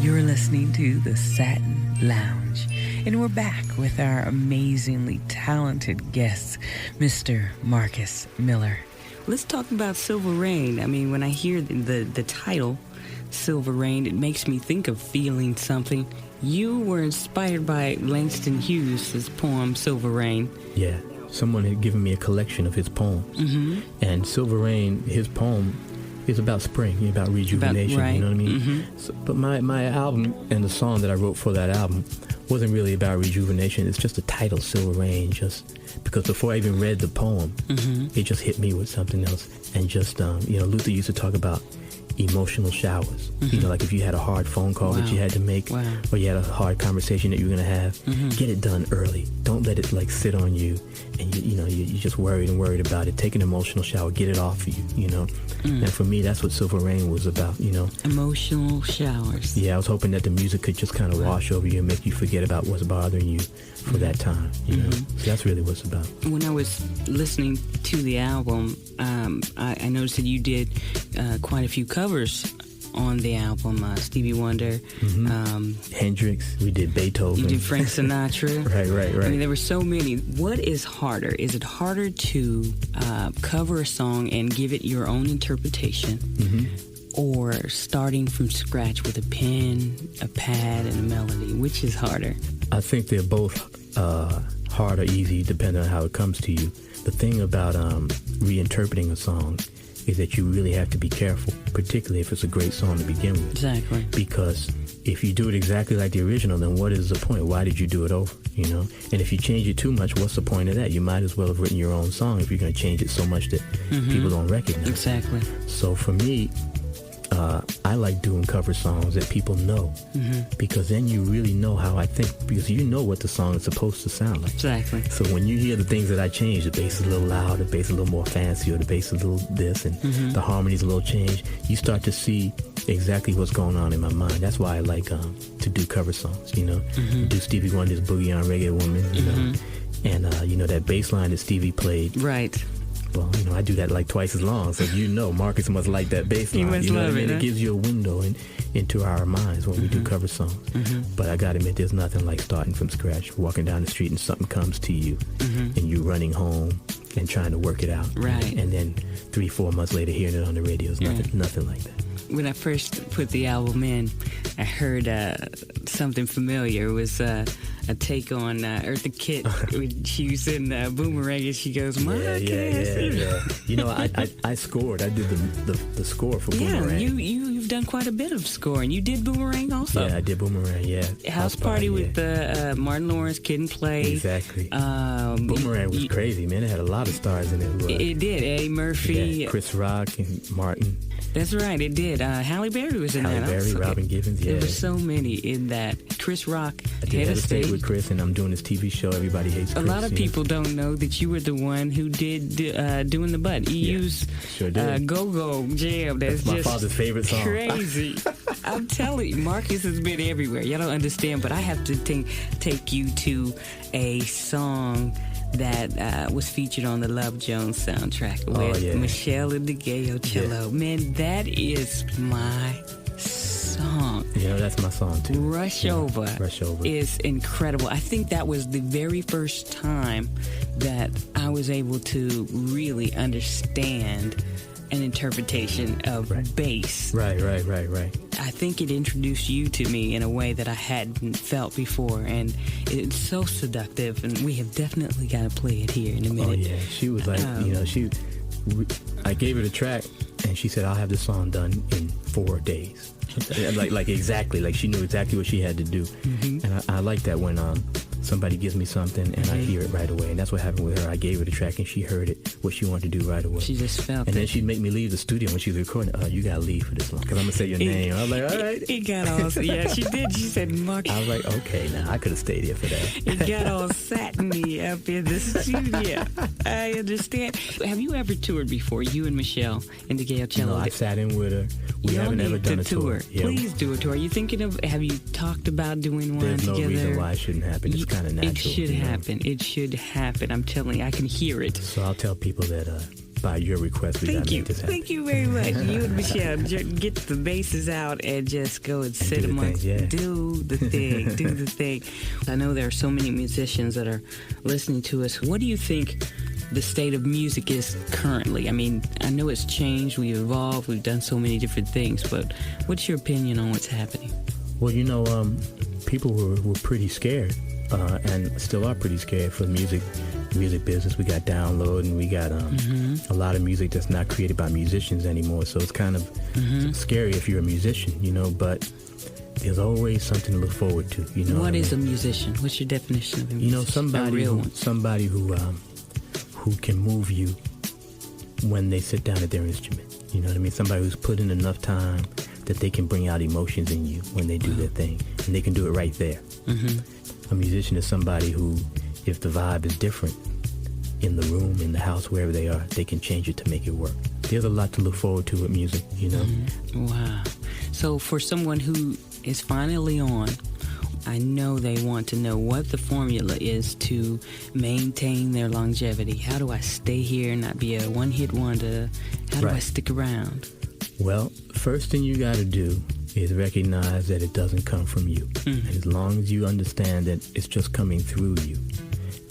You're listening to the Satin Lounge, and we're back with our amazingly talented guest, Mr. Marcus Miller. Let's talk about Silver Rain. I mean, when I hear the title, Silver Rain, it makes me think of feeling something. You were inspired by Langston Hughes' poem, Silver Rain. Yeah, someone had given me a collection of his poems. Mm-hmm. And Silver Rain, his poem, is about spring, about rejuvenation, right. You know what I mean? Mm-hmm. So, but my album and the song that I wrote for that album wasn't really about rejuvenation. It's just the title, Silver Rain, just because before I even read the poem, mm-hmm. It just hit me with something else. And just, Luther used to talk about emotional showers. Mm-hmm. Like if you had a hard phone call that you had to make, or you had a hard conversation that you were going to have, get it done early. Don't let it sit on you and you're just worried about it. Take an emotional shower, get it off of you, And for me, that's what Silver Rain was about, Emotional showers. Yeah, I was hoping that the music could just kind of wash over you and make you forget about what's bothering you for that time, So that's really what it's about. When I was listening to the album, I noticed that you did quite a few covers on the album. Stevie Wonder, Hendrix, we did Beethoven. You did Frank Sinatra. Right. I mean, there were so many. What is harder? Is it harder to cover a song and give it your own interpretation, or starting from scratch with a pen, a pad, and a melody? Which is harder? I think they're both hard or easy, depending on how it comes to you. The thing about reinterpreting a song is that you really have to be careful, particularly if it's a great song to begin with. Exactly. Because if you do it exactly like the original, then what is the point? Why did you do it over? And if you change it too much, what's the point of that? You might as well have written your own song if you're going to change it so much that people don't recognize Exactly. it. So for me, I like doing cover songs that people know, because then you really know how I think, because you know what the song is supposed to sound like. Exactly. So when you hear the things that I change, the bass is a little loud, the bass is a little more fancy, or the bass is a little this, and the harmony's a little changed, you start to see exactly what's going on in my mind. That's why I like to do cover songs, do Stevie Wonder's Boogie on Reggae Woman, and that bass line that Stevie played. Right. Well, I do that like twice as long, so Marcus must like that bass line. You must love it, huh? It gives you a window into our minds when we do cover songs. But I gotta admit, there's nothing like starting from scratch, walking down the street and something comes to you, and you running home and trying to work it out. Right. And then 3-4 months later, hearing it on the radio is nothing like that. When I first put the album in, I heard something familiar. It was a take on Eartha Kitt. She was in Boomerang, and she goes, Marcus. Yeah. I scored. I did the score for Boomerang. Yeah, you've done quite a bit of scoring. You did Boomerang also. Yeah, I did Boomerang, yeah. House Party with Martin Lawrence, Kid and Play. Exactly. Boomerang was crazy, man. It had a lot of stars in it. It did. Eddie Murphy. Yeah, Chris Rock and Martin. That's right, it did. Halle Berry was in that. Halle Berry, Robin Gibbons, yeah. There were so many in that. Chris Rock, I did Head of State with Chris, and I'm doing this TV show, Everybody Hates Chris. A lot of people don't know that you were the one who did Doing the Butt. EU's sure did. Go-Go Jam. That's my just father's favorite song. Crazy. I'm telling you, Marcus has been everywhere. Y'all don't understand, but I have to take you to a song that was featured on the Love Jones soundtrack with Meshell N'degeocello. Yeah. Man, that is my song. Yeah, that's my song too. Rush Over is incredible. I think that was the very first time that I was able to really understand an interpretation of bass. Right. I think it introduced you to me in a way that I hadn't felt before, and it's so seductive, and we have definitely got to play it here in a minute. Oh, yeah. She was like, I gave her the track, and she said, I'll have this song done in 4 days. like exactly, like she knew exactly what she had to do. And I like that when somebody gives me something and I hear it right away. And that's what happened with her. I gave her the track and she heard it, what she wanted to do right away. She just felt And then she'd make me leave the studio when she was recording. You got to leave for this one because I'm going to say your name. I was like, all right. It got all, yeah, she did. She said, Mark. I was like, okay, now I could have stayed here for that. It got all satiny up in the studio. I understand. Have you ever toured before, you and Meshell N'degeocello? No, I sat in with her. We haven't ever done a tour. Yeah. Please do a tour. Are you thinking of, have you talked about doing one together? There's no reason why it shouldn't happen. It's kind of natural. It should happen. It should happen. I'm telling you, I can hear it. So I'll tell people that by your request. We Thank gotta you. make this happen. Thank you very much. You and Meshell, get the basses out and just go and sit amongst. Do the thing. Do the thing. I know there are so many musicians that are listening to us. What do you think the state of music is currently? I mean, I know it's changed. We've evolved. We've done so many different things. But what's your opinion on what's happening? Well, you know, people were pretty scared, and still are pretty scared for the music business. We got download, and we got a lot of music that's not created by musicians anymore. So it's kind of scary if you're a musician, you know. But there's always something to look forward to. You know, what is a musician? What's your definition of a musician? You know, somebody who can move you when they sit down at their instrument. You know what I mean? Somebody who's put in enough time that they can bring out emotions in you when they do their thing, and they can do it right there. A musician is somebody who, if the vibe is different in the room, in the house, wherever they are, they can change it to make it work. There's a lot to look forward to with music, you know? Wow. So for someone who is finally on, I know they want to know what the formula is to maintain their longevity. How do I stay here and not be a one-hit wonder? How do I stick around? Well, first thing you got to do is recognize that it doesn't come from you. And as long as you understand that it's just coming through you,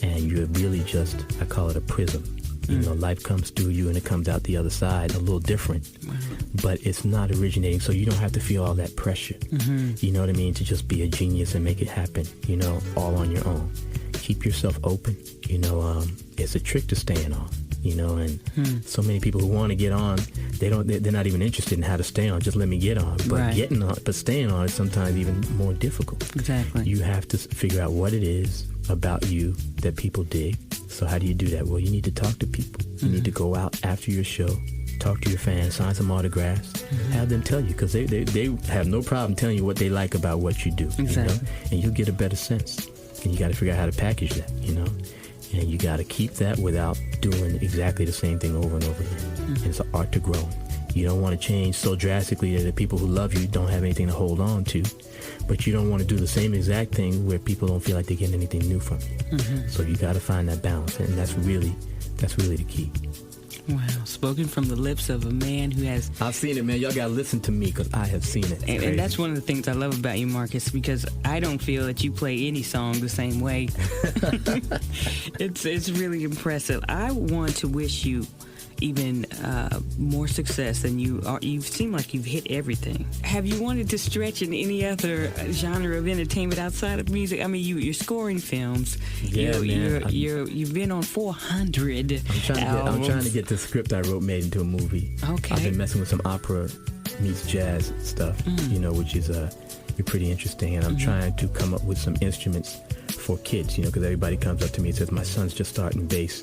and you're really just, I call it a prism. You know, life comes through you and it comes out the other side a little different. But it's not originating, so you don't have to feel all that pressure. You know what I mean? To just be a genius and make it happen, you know, all on your own. Keep yourself open. You know, it's a trick to staying on. You know, and so many people who want to get on, they're not even interested in how to stay on. Just let me get on. But getting on, but staying on is sometimes even more difficult. Exactly. You have to figure out what it is about you that people dig. So how do you do that? Well, you need to talk to people. You need to go out after your show, talk to your fans, sign some autographs, have them tell you, because they have no problem telling you what they like about what you do. Exactly. You know? And you'll get a better sense. And you got to figure out how to package that, you know. And you got to keep that without doing exactly the same thing over and over again. And it's an art to grow. You don't want to change so drastically that the people who love you don't have anything to hold on to. But you don't want to do the same exact thing where people don't feel like they're getting anything new from you. So you got to find that balance. And that's really the key. Wow, spoken from the lips of a man who has... I've seen it, man. Y'all got to listen to me because I have seen it. And that's one of the things I love about you, Marcus, because I don't feel that you play any song the same way. It's really impressive. I want to wish you even more success than you are. You seem like you've hit everything. Have you wanted to stretch in any other genre of entertainment outside of music? I mean, you're scoring films. Yeah, man. You've been on 400 albums. I'm trying to get the script I wrote made into a movie. Okay. I've been messing with some opera meets jazz stuff, you know, which is pretty interesting. And I'm trying to come up with some instruments for kids, you know, because everybody comes up to me and says, my son's just starting bass,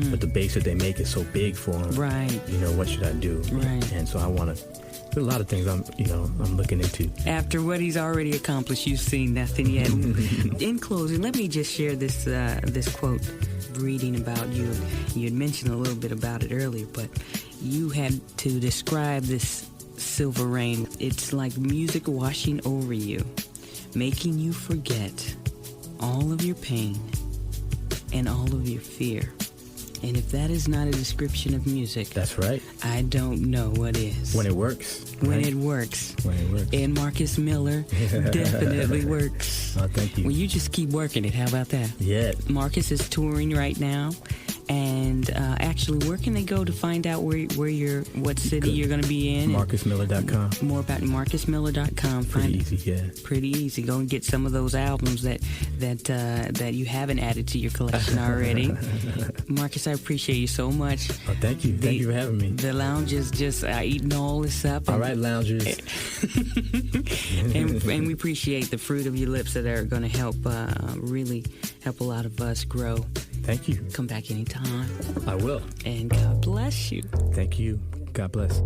but the bass that they make is so big for him. Right. You know, what should I do? Right. And so I want to, there's a lot of things I'm looking into. After what he's already accomplished, you've seen nothing yet. In closing, let me just share this quote, reading about you. You had mentioned a little bit about it earlier, but you had to describe this silver rain. It's like music washing over you, making you forget all of your pain and all of your fear. And if that is not a description of music, that's right, I don't know what is. When it works. When it works. When it works. And Marcus Miller definitely works. Oh, thank you. Well, you just keep working it. How about that? Yeah. Marcus is touring right now. And actually, where can they go to find out what city you're going to be in? MarcusMiller.com. More about MarcusMiller.com. Pretty easy, yeah. Pretty easy. Go and get some of those albums that you haven't added to your collection already. Marcus, I appreciate you so much. Oh, thank you. Thank you for having me. The lounge is just eating all this up. All right, loungers. and we appreciate the fruit of your lips that are going to help really help a lot of us grow. Thank you. Come back anytime. I will. And God bless you. Thank you. God bless.